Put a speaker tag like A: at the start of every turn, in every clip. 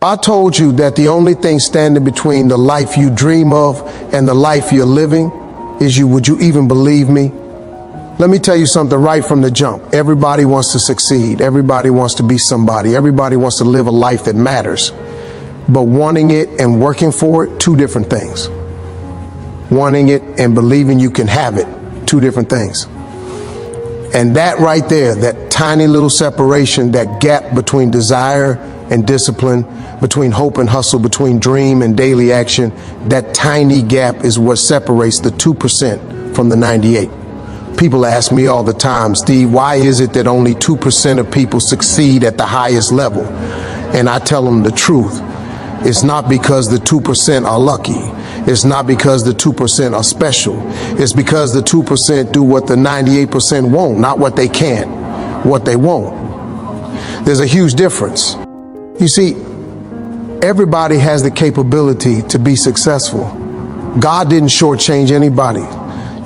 A: I told you that the only thing standing between the life you dream of and the life you're living is you. Would you even believe me? Let me tell you something right from the jump. Everybody wants to succeed. Everybody wants to be somebody. Everybody wants to live a life that matters. But wanting it and working for it, two different things. Wanting it and believing you can have it, two different things. And that right there, that tiny little separation, that gap between desire and discipline, between hope and hustle, between dream and daily action, that tiny gap is what separates the 2% from the 98. People ask me all the time, Steve, why is it that only 2% of people succeed at the highest level? And I tell them the truth. It's not because the 2% are lucky. It's not because the 2% are special. It's because the 2% do what the 98% won't, not what they can't, what they won't. There's a huge difference. You see, everybody has the capability to be successful. God didn't shortchange anybody.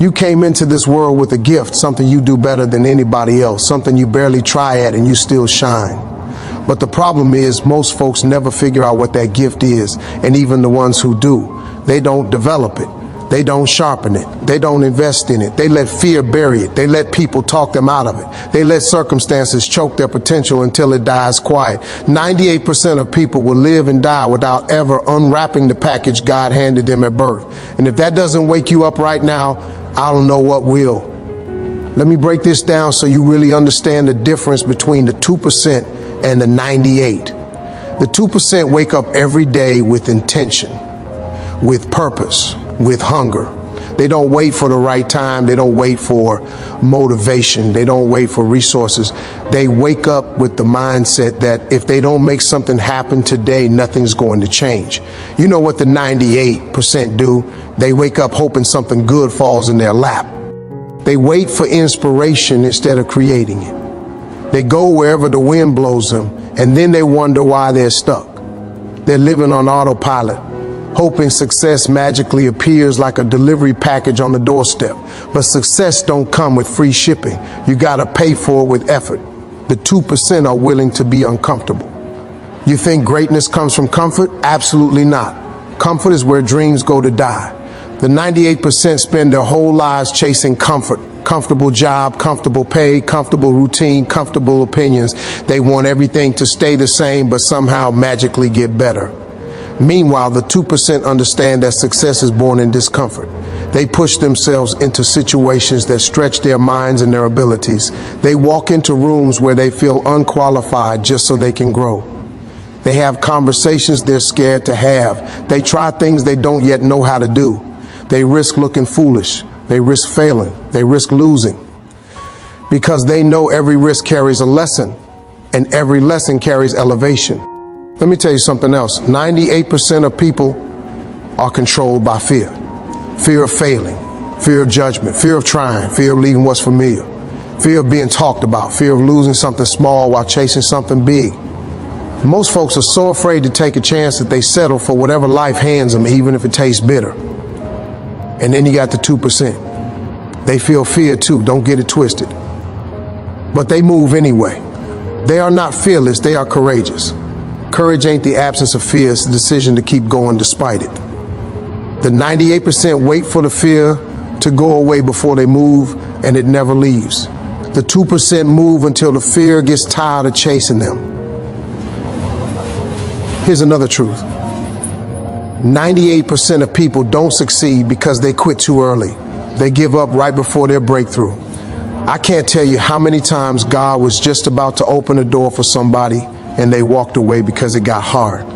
A: You came into this world with a gift, something you do better than anybody else, something you barely try at and you still shine. But the problem is most folks never figure out what that gift is, and even the ones who do, they don't develop it. They don't sharpen it. They don't invest in it. They let fear bury it. They let people talk them out of it. They let circumstances choke their potential until it dies quiet. 98% of people will live and die without ever unwrapping the package God handed them at birth. And if that doesn't wake you up right now, I don't know what will. Let me break this down so you really understand the difference between the 2% and the 98. The 2% wake up every day with intention, with purpose, with hunger. They don't wait for the right time. They don't wait for motivation. They don't wait for resources. They wake up with the mindset that if they don't make something happen today, nothing's going to change. You know what the 98% do? They wake up hoping something good falls in their lap. They wait for inspiration instead of creating it. They go wherever the wind blows them, and then they wonder why they're stuck. They're living on autopilot, hoping success magically appears like a delivery package on the doorstep. But success don't come with free shipping. You gotta pay for it with effort. The 2% are willing to be uncomfortable. You think greatness comes from comfort? Absolutely not. Comfort is where dreams go to die. The 98% spend their whole lives chasing comfort. Comfortable job, comfortable pay, comfortable routine, comfortable opinions. They want everything to stay the same, but somehow magically get better. Meanwhile, the 2% understand that success is born in discomfort. They push themselves into situations that stretch their minds and their abilities. They walk into rooms where they feel unqualified just so they can grow. They have conversations they're scared to have. They try things they don't yet know how to do. They risk looking foolish. They risk failing. They risk losing. Because they know every risk carries a lesson, and every lesson carries elevation. Let me tell you something else. 98% of people are controlled by fear. Fear of failing, fear of judgment, fear of trying, fear of leaving what's familiar, fear of being talked about, fear of losing something small while chasing something big. Most folks are so afraid to take a chance that they settle for whatever life hands them, even if it tastes bitter. And then you got the 2%. They feel fear too, don't get it twisted. But they move anyway. They are not fearless, they are courageous. Courage ain't the absence of fear, it's the decision to keep going despite it. The 98% wait for the fear to go away before they move, and it never leaves. The 2% move until the fear gets tired of chasing them. Here's another truth. 98% of people don't succeed because they quit too early. They give up right before their breakthrough. I can't tell you how many times God was just about to open a door for somebody and they walked away because it got hard.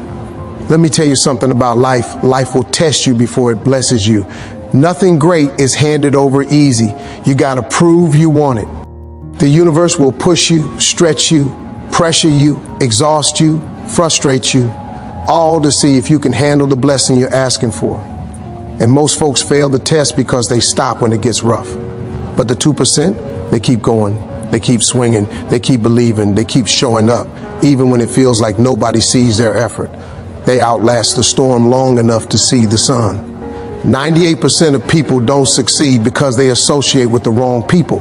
A: Let me tell you something about life. Life will test you before it blesses you. Nothing great is handed over easy. You gotta prove you want it. The universe will push you, stretch you, pressure you, exhaust you, frustrate you, all to see if you can handle the blessing you're asking for. And most folks fail the test because they stop when it gets rough. But the 2%, they keep going, they keep swinging, they keep believing, they keep showing up, even when it feels like nobody sees their effort. They outlast the storm long enough to see the sun. 98% of people don't succeed because they associate with the wrong people.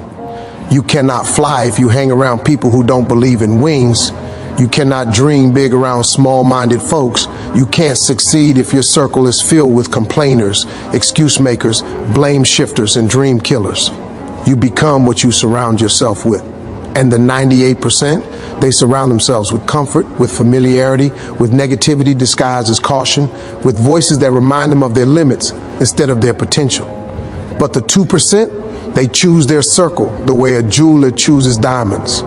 A: You cannot fly if you hang around people who don't believe in wings. You cannot dream big around small-minded folks. You can't succeed if your circle is filled with complainers, excuse makers, blame shifters, and dream killers. You become what you surround yourself with. And the 98%, they surround themselves with comfort, with familiarity, with negativity disguised as caution, with voices that remind them of their limits instead of their potential. But the 2%, they choose their circle the way a jeweler chooses diamonds.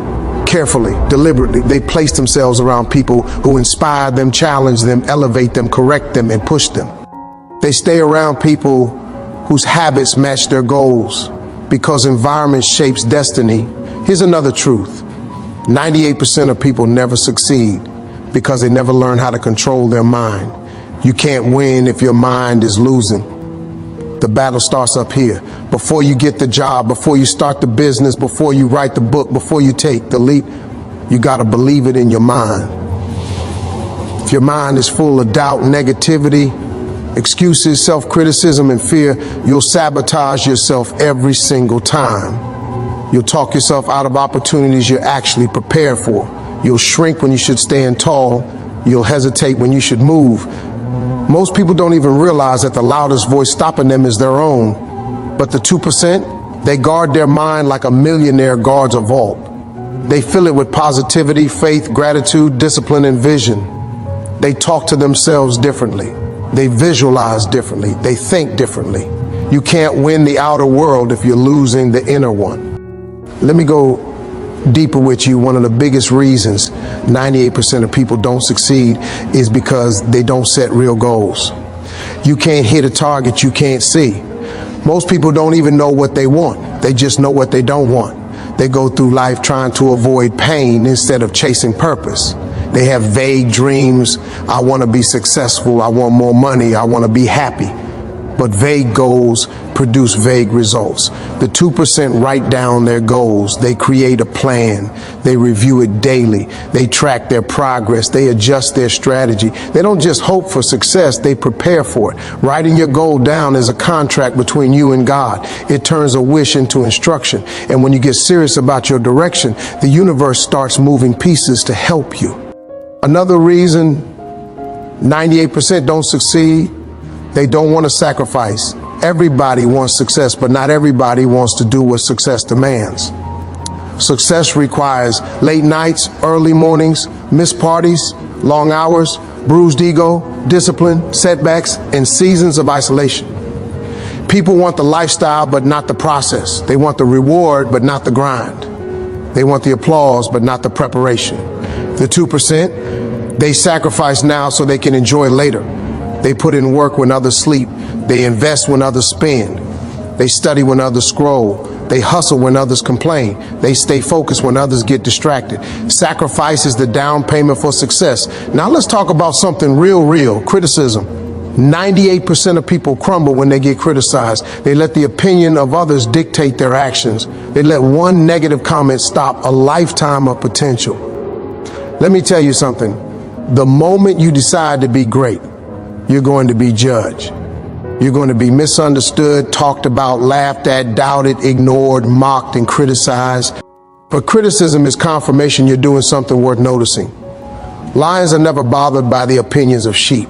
A: Carefully, deliberately, they place themselves around people who inspire them, challenge them, elevate them, correct them, and push them. They stay around people whose habits match their goals, because environment shapes destiny. Here's another truth. 98% of people never succeed because they never learn how to control their mind. You can't win if your mind is losing. The battle starts up here. Before you get the job, before you start the business, before you write the book, before you take the leap, you got to believe it in your mind. If your mind is full of doubt, negativity, excuses, self-criticism, and fear, you'll sabotage yourself every single time. You'll talk yourself out of opportunities you're actually prepared for. You'll shrink when you should stand tall. You'll hesitate when you should move. Most people don't even realize that the loudest voice stopping them is their own. But the 2%, they guard their mind like a millionaire guards a vault. They fill it with positivity, faith, gratitude, discipline, and vision. They talk to themselves differently. They visualize differently. They think differently. You can't win the outer world if you're losing the inner one. Let me go deeper with you. One of the biggest reasons 98% of people don't succeed is because they don't set real goals. You can't hit a target you can't see. Most people don't even know what they want. They just know what they don't want. They go through life trying to avoid pain instead of chasing purpose. They have vague dreams. I want to be successful. I want more money. I want to be happy. But vague goals produce vague results. The 2% write down their goals. They create a plan. They review it daily. They track their progress. They adjust their strategy. They don't just hope for success, they prepare for it. Writing your goal down is a contract between you and God. It turns a wish into instruction. And when you get serious about your direction, the universe starts moving pieces to help you. Another reason 98% don't succeed, they don't want to sacrifice. Everybody wants success, but not everybody wants to do what success demands. Success requires late nights, early mornings, missed parties, long hours, bruised ego, discipline, setbacks, and seasons of isolation. People want the lifestyle, but not the process. They want the reward, but not the grind. They want the applause, but not the preparation. The 2%, they sacrifice now so they can enjoy later. They put in work when others sleep. They invest when others spend. They study when others scroll. They hustle when others complain. They stay focused when others get distracted. Sacrifice is the down payment for success. Now let's talk about something real, criticism. 98% of people crumble when they get criticized. They let the opinion of others dictate their actions. They let one negative comment stop a lifetime of potential. Let me tell you something. The moment you decide to be great, you're going to be judged. You're going to be misunderstood, talked about, laughed at, doubted, ignored, mocked, and criticized. But criticism is confirmation you're doing something worth noticing. Lions are never bothered by the opinions of sheep.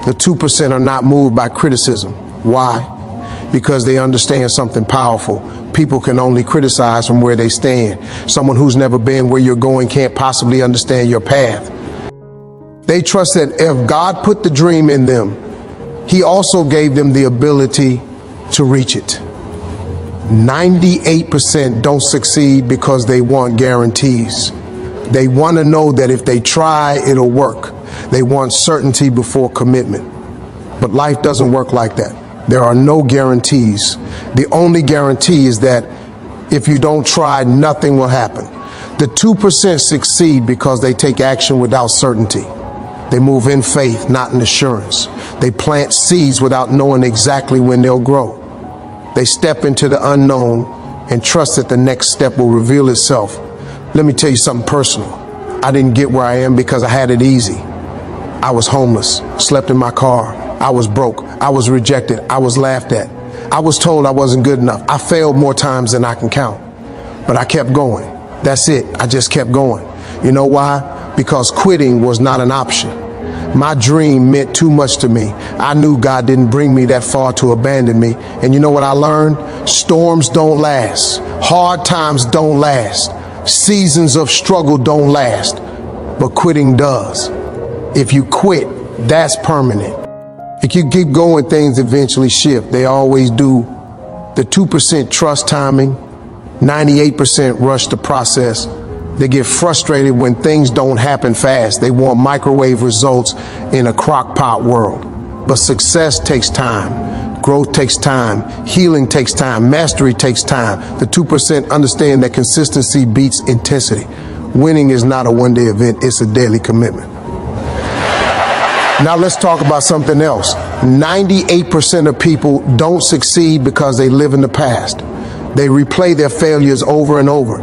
A: The 2% are not moved by criticism. Why? Because they understand something powerful. People can only criticize from where they stand. Someone who's never been where you're going can't possibly understand your path. They trust that if God put the dream in them, He also gave them the ability to reach it. 98% don't succeed because they want guarantees. They want to know that if they try, it'll work. They want certainty before commitment. But life doesn't work like that. There are no guarantees. The only guarantee is that if you don't try, nothing will happen. The 2% succeed because they take action without certainty. They move in faith, not in assurance. They plant seeds without knowing exactly when they'll grow. They step into the unknown and trust that the next step will reveal itself. Let me tell you something personal. I didn't get where I am because I had it easy. I was homeless, slept in my car. I was broke. I was rejected. I was laughed at. I was told I wasn't good enough. I failed more times than I can count. But I kept going. That's it. I just kept going. You know why? because quitting was not an option. My dream meant too much to me. I knew God didn't bring me that far to abandon me. And you know what I learned? Storms don't last. Hard times don't last. Seasons of struggle don't last. But quitting does. If you quit, that's permanent. If you keep going, things eventually shift. They always do. The 2% trust timing, 98% rush the process. They get frustrated when things don't happen fast. They want microwave results in a crock pot world. But success takes time. Growth takes time. Healing takes time. Mastery takes time. The 2% understand that consistency beats intensity. Winning is not a one-day event. It's a daily commitment. Now let's talk about something else. 98% of people don't succeed because they live in the past. They replay their failures over and over.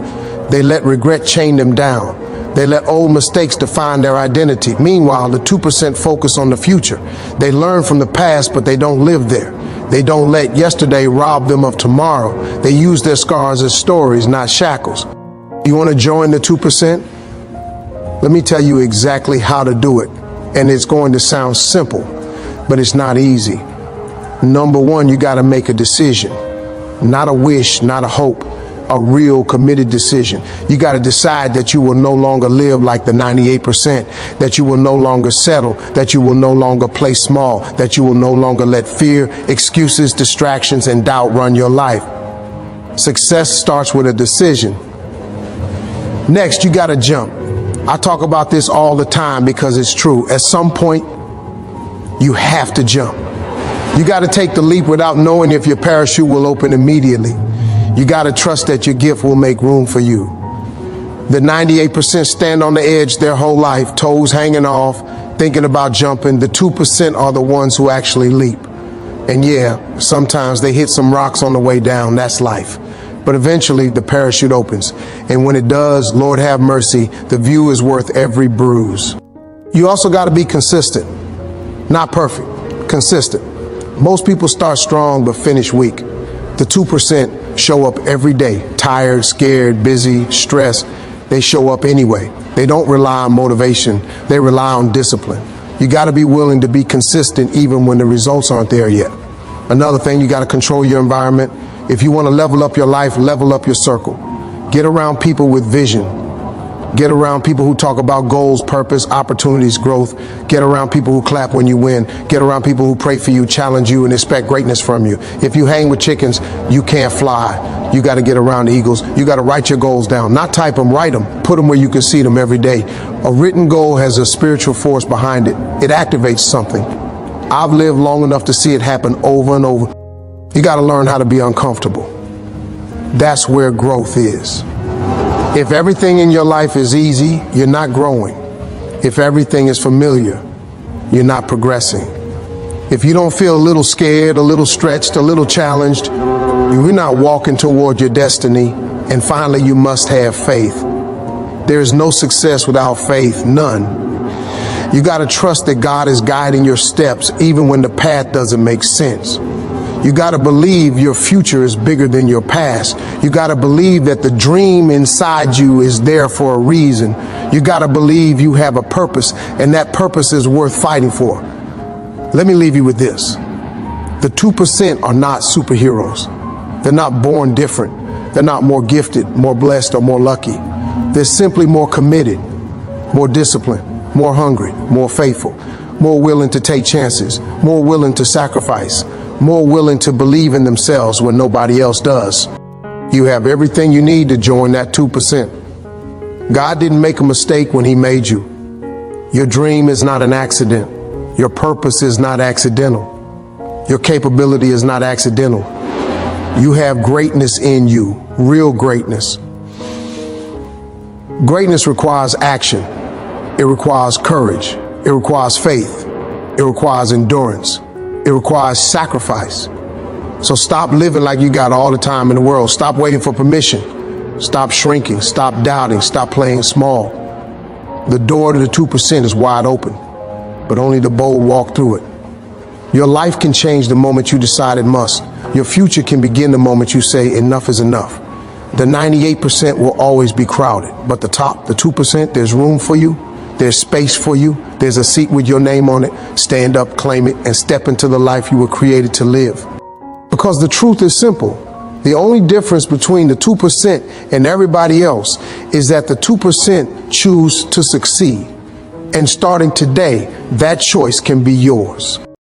A: They let regret chain them down. They let old mistakes define their identity. Meanwhile, the 2% focus on the future. They learn from the past, but they don't live there. They don't let yesterday rob them of tomorrow. They use their scars as stories, not shackles. You want to join the 2%? Let me tell you exactly how to do it. And it's going to sound simple, but it's not easy. Number one, you got to make a decision. Not a wish, not a hope. A real committed decision. You got to decide that you will no longer live like the 98%, that you will no longer settle, that you will no longer play small, that you will no longer let fear, excuses, distractions, and doubt run your life. Success starts with a decision. Next, you got to jump. I talk about this all the time because it's true. At some point, you have to jump. You got to take the leap without knowing if your parachute will open immediately. You got to trust that your gift will make room for you. The 98% stand on the edge their whole life, toes hanging off, thinking about jumping. The 2% are the ones who actually leap. And yeah, sometimes they hit some rocks on the way down. That's life. But eventually the parachute opens. And when it does, Lord have mercy, the view is worth every bruise. You also got to be consistent. Not perfect, consistent. Most people start strong but finish weak. The 2% show up every day, tired, scared, busy, stressed. They show up anyway. They don't rely on motivation. They rely on discipline. You got to be willing to be consistent even when the results aren't there yet. Another thing, you got to control your environment. If you want to level up your life, level up your circle. Get around people with vision. Get around people who talk about goals, purpose, opportunities, growth. Get around people who clap when you win. Get around people who pray for you, challenge you, and expect greatness from you. If you hang with chickens, you can't fly. You got to get around the eagles. You got to write your goals down. Not type them, write them. Put them where you can see them every day. A written goal has a spiritual force behind it. It activates something. I've lived long enough to see it happen over and over. You got to learn how to be uncomfortable. That's where growth is. If everything in your life is easy, you're not growing. If everything is familiar, you're not progressing. If you don't feel a little scared, a little stretched, a little challenged, you're not walking toward your destiny. And finally, you must have faith. There is no success without faith, none. You got to trust that God is guiding your steps even when the path doesn't make sense. You got to believe your future is bigger than your past. You got to believe that the dream inside you is there for a reason. You got to believe you have a purpose, and that purpose is worth fighting for. Let me leave you with this. The 2% are not superheroes. They're not born different. They're not more gifted, more blessed, or more lucky. They're simply more committed, more disciplined, more hungry, more faithful, more willing to take chances, more willing to sacrifice, more willing to believe in themselves when nobody else does. You have everything you need to join that 2%. God didn't make a mistake when He made you. Your dream is not an accident. Your purpose is not accidental. Your capability is not accidental. You have greatness in you, real greatness. Greatness requires action. It requires courage. It requires faith. It requires endurance. It requires sacrifice. So stop living like you got all the time in the world. Stop waiting for permission. Stop shrinking. Stop doubting. Stop playing small. The door to the 2% is wide open, but only the bold walk through it. Your life can change the moment you decide it must. Your future can begin the moment you say enough is enough. The 98% will always be crowded, but the top, the 2%, there's room for you. There's space for you. There's a seat with your name on it. Stand up, claim it, and step into the life you were created to live. Because the truth is simple. The only difference between the 2% and everybody else is that the 2% choose to succeed. And starting today, that choice can be yours.